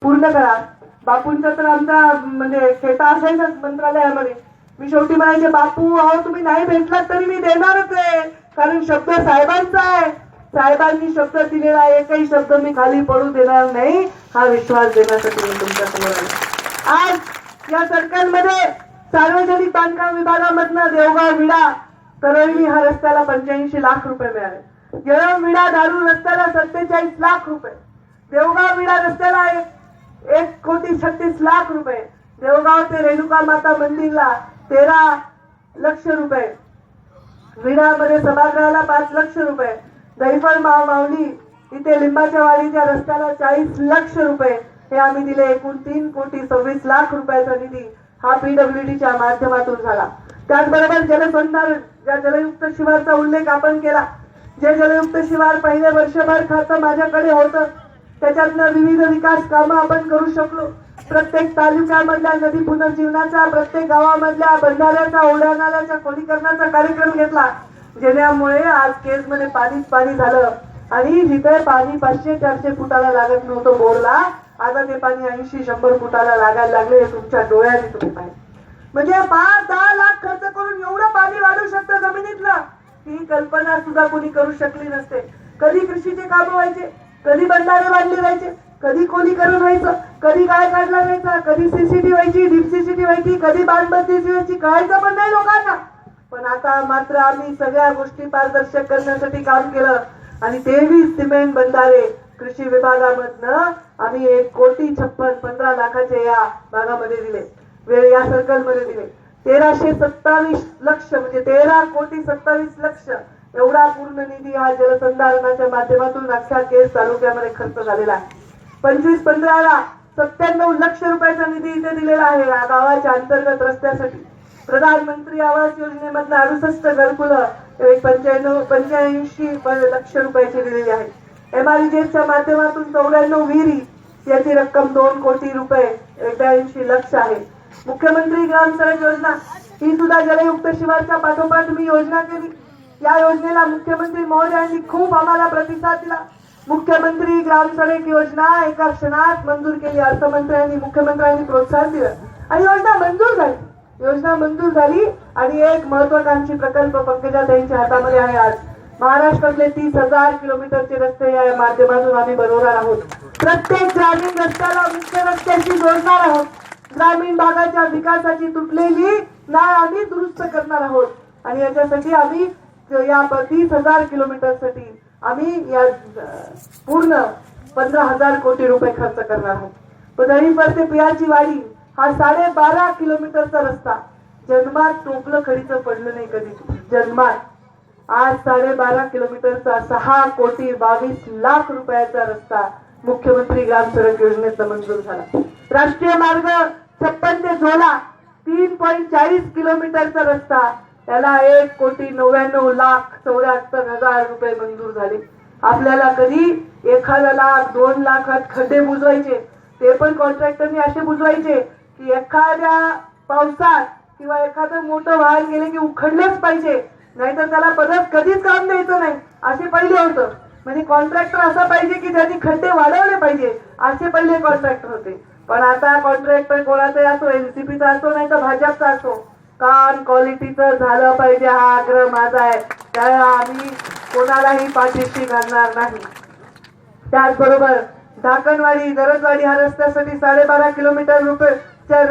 पूर्ण करा. बापूंचा तर आमचा म्हणजे खेटा असायचाच मंत्रालयामध्ये. मी शेवटी म्हणायचे, बापू अहो तुम्ही नाही भेटलात तरी मी देणारच आहे, कारण शब्द साहेबांचा आहे. साहेबांनी शब्द दिलेला एकही शब्द मी खाली पडू देणार नाही, हा विश्वास देण्यासाठी मी तुमच्या समोर आले. आज या सर्कलमध्ये सार्वजनिक बांधकाम विभागामधनं देवगाव विडा तरळणी हा रस्त्याला 85 लाख रुपये मिळाले. जळम विडा दारू रस्त्याला 47 लाख रुपये. देवगाव विडा रस्त्याला 1,36,00,000 रुपये. देवगाव ते रेणुका माता मंदिरला 13 लक्ष रुपये. विडामध्ये सभागृहाला 5 लक्ष रुपये. दैफळ मावली इथे लिंबाच्या वाडीच्या रस्त्याला 40 लक्ष रुपये हे आम्ही दिले. एकूण 3,26,00,000 रुपयाचा निधी हा पीडब्ल्यूडीच्या माध्यमातून झाला. त्याचबरोबर जलसंधारण, ज्या जलयुक्त शिवारचा उल्लेख आपण केला, जे जलयुक्त शिवार पहिले वर्षभर खातं माझ्याकडे होतं, त्याच्यातनं विविध विकास कामं आपण करू शकलो. प्रत्येक तालुक्यामधल्या नदी पुनर्जीवनाचा, प्रत्येक गावामधल्या बंधाऱ्याचा, ओढ्या नाल्याच्या खोलीकरणाचा कार्यक्रम घेतला, जेण्यामुळे आज केजमध्ये पाणीच पाणी झालं. आणि जिथे पाणी 500-400 फुटाला लागत नव्हतं बोरला, आता ते पाणी 80-100 फुटाला लागायला लागले. हे तुमच्या डोळ्याने तुम्ही पाहिजे. म्हणजे 5-10 लाख खर्च करून एवढं पाणी वाढू शकतं जमिनीतलं, ही कल्पना सुद्धा कोणी करू शकली नसते. कधी कृषीचे काम व्हायचे, कधी बंधारे बांधले जायचे, कधी खोलीकरण व्हायचं, कधी गाय काढला जायचा, कधी सीसीटी व्हायची, डीप सीसीटी व्हायची, कधी बांधबंदीची व्हायची, कळायचं पण नाही लोकांना. पण आता मात्र आम्ही सगळ्या गोष्टी पारदर्शक करण्यासाठी काम केलं आणि 23 सिमेंट बंधारे कृषी विभागामधनं आम्ही 1,56,15 लाखाचे या भागामध्ये दिले, या सर्कलमध्ये दिले. 1327 लक्ष म्हणजे 13,27,00,000 एवढा पूर्ण निधी हा जलसंधारणाच्या माध्यमातून अख्ख्या केज तालुक्यामध्ये खर्च झालेला आहे. 25-15ला 97 लक्ष रुपयाचा निधी इथे दिलेला आहे या गावाच्या अंतर्गत रस्त्यासाठी. प्रधानमंत्री आवास योजनेमधनं 68 घरकुलं 85 लक्ष रुपयाची दिलेली आहे. MREGच्या माध्यमातून 94 विहिरी, याची रक्कम 2 कोटी रुपये 81 लक्ष आहे. मुख्यमंत्री ग्राम सडक योजना ही सुद्धा जलयुक्त शिवारच्या पाठोपाठ मी योजना केली. या योजनेला मुख्यमंत्री महोदयांनी खूप आम्हाला प्रतिसाद दिला. मुख्यमंत्री ग्राम सडक योजना एका क्षणात मंजूर केली. अर्थमंत्र्यांनी, मुख्यमंत्र्यांनी प्रोत्साहन दिलं आणि योजना मंजूर झाली. योजना मंजूर झाली आणि एक महत्वाकांक्षी प्रकल्प पंकजाताईंच्या हातामध्ये आहे. आज महाराष्ट्रातले 30,000 किलोमीटरचे रस्ते या माध्यमातून आम्ही बनवणार आहोत. प्रत्येक ग्रामीण रस्त्याला मुख्य रस्त्याशी जोडणार आहोत. ग्रामीण भागाच्या विकासाची तुटलेली नाळ आम्ही दुरुस्त करणार आहोत आणि याच्यासाठी आम्ही या 30,000 किलोमीटरसाठी आम्ही या पूर्ण 15,000 कोटी रुपये खर्च करणार आहोत. दहीफळ ते पियाची वाडी हा 12.5 किलोमीटरचा रस्ता जन्मात टोपलं खडीचं पडलं नाही कधी जन्मात. आज 12.5 किलोमीटरचा 6,22,00,000 रुपयाचा रस्ता मुख्यमंत्री ग्राम सडक योजनेचा मंजूर झाला. राष्ट्रीय मार्ग 56 ते झोला 3.40 किलोमीटरचा रस्ता, त्याला 1,99,74,000 रुपये मंजूर झाले. आपल्याला कधी 1 लाख 2 लाखात खड्डे बुजवायचे, ते पण कॉन्ट्रॅक्टरनी असे बुजवायचे की एखाद्या पावसात किंवा एखादं मोठं वाहन गेले की उखडलंच पाहिजे, नाहीतर त्याला परत कधीच काम द्यायचं नाही, असे पहिले होतं. म्हणजे कॉन्ट्रॅक्टर असा पाहिजे की ज्यांनी खड्डे वाढवले पाहिजे, असे पहिले कॉन्ट्रॅक्टर होते. पण आता कॉन्ट्रॅक्टर कोणाचाही असो, एनसीपीचा असो नाही तर भाजपचा असो, काम क्वालिटीचं झालं पाहिजे हा आग्रह माझा आहे. त्या आम्ही कोणालाही पाठीशी घालणार नाही. त्याचबरोबर ढाकणवाडी दरजवाडी हा रस्त्यासाठी 12.5 किलोमीटर रुपये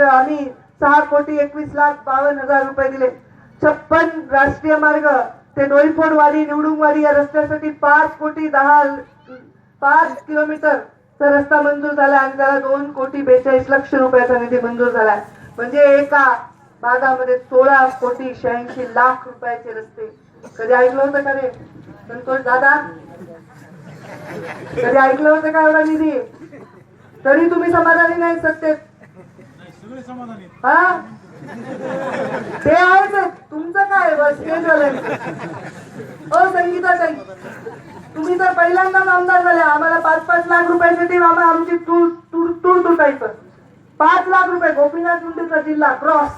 आम्ही 6,21,52,000 रुपये दिले. 56 राष्ट्रीय मार्ग ते डोईफोडवाडी निवडुंगवाडी या रस्त्यासाठी 5 किलोमीटरचा रस्ता मंजूर झाला आणि त्याला 2,42,00,000 रुपयाचा निधी मंजूर झाला. म्हणजे एका भागामध्ये 16,86,00,000 रुपयाचे रस्ते. कधी ऐकलं होतं का रे संतोष दादा? कधी ऐकलं होतं का एवढा निधी? तरी तुम्ही समाधानी नाही सत्तेत? हा ते आहेच. तुमचं काय बस ते झालंय. संगीताताई, तुम्ही तर पहिल्यांदाच आमदार झाले. आम्हाला 5-5 लाख रुपयासाठी आमची तूर तुटायचं. 5 लाख रुपये गोपीनाथ मुंडेचा जिल्हा क्रॉस,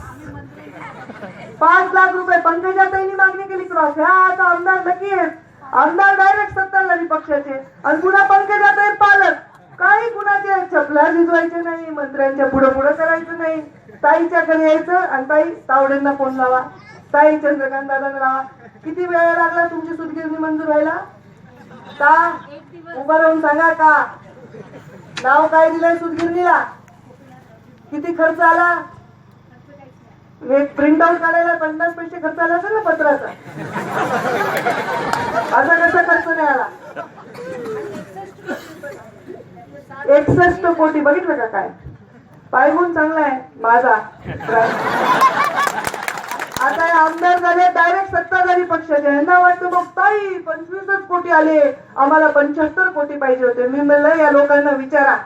5 लाख रुपये पंकजाताईंनी मागणी केली क्रॉस. ह्या आता आमदार नक्की आहेत. आमदार डायरेक्ट सत्ताधारी पक्षाचे आणि पुन्हा पंकजाताई पालक. काही कुणाच्या चपला भिजवायचे नाही, मंत्र्यांच्या पुढं पुढं करायचं नाही. ताईच्या घरी यायचं आणि ताई तावडेंना फोन लावा, ताई चंद्रकांत दादांना लावा. किती वेळ लागला तुमची सुतगिरणी मंजूर व्हायला? का उभा राहून सांगा, का नाव काय दिलंय सुतगिरणीला? किती खर्च आला? एक प्रिंट आउट काढायला 50 पैसे खर्च आला असेल ना पत्राचा. असा कसा खर्च नाही आला? 61 कोटी. बघितलं का? काय पायगुण चांगला आहे माझा. आता हे आमदार झाले डायरेक्ट सत्ताधारी पक्षाचे. यांना वाटतं मग ताई 25च कोटी आले, आम्हाला 75 कोटी पाहिजे होते. मी म्हणलं या लोकांना विचारा,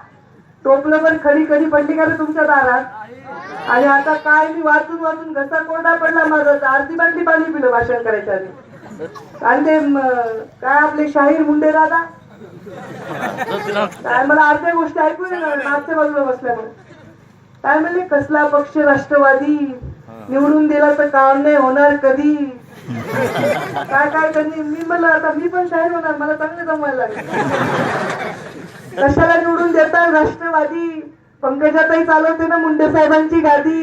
टोपलं पण खडी कधी पडली का रे तुमच्या दारात? आणि आता काय मी वाचून वाचून घसा कोरडा पडला माझा. अर्धी बाटली पाणी पिलं भाषण करायच्या आधी. आणि ते काय आपले शाहीर मुंडे दादा काय, मला अर्ध्या गोष्टी ऐकू येणार मागच्या बाजूला बसल्यामुळे. काय म्हणले, कसला पक्ष राष्ट्रवादी, निवडून दिला तर काम नाही होणार कधी. काय काय त्यांनी. मी म्हणलं आता मी पण शाहीर होणार, मला चांगले जमवायला लागले. कशाला निवडून देतात राष्ट्रवादी? पंकजाताई चालवते ना मुंडे साहेबांची गादी.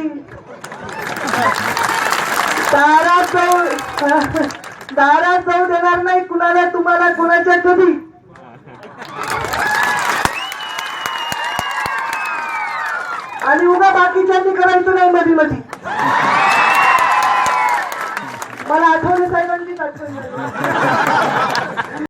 दारात जाऊ देणार नाही कुणाला, तुम्हाला कुणाच्या कधी. आणि उगा बाकीच्यांनी करायचं नाही मधी मधी. मला आठवले साहेबांची आठवण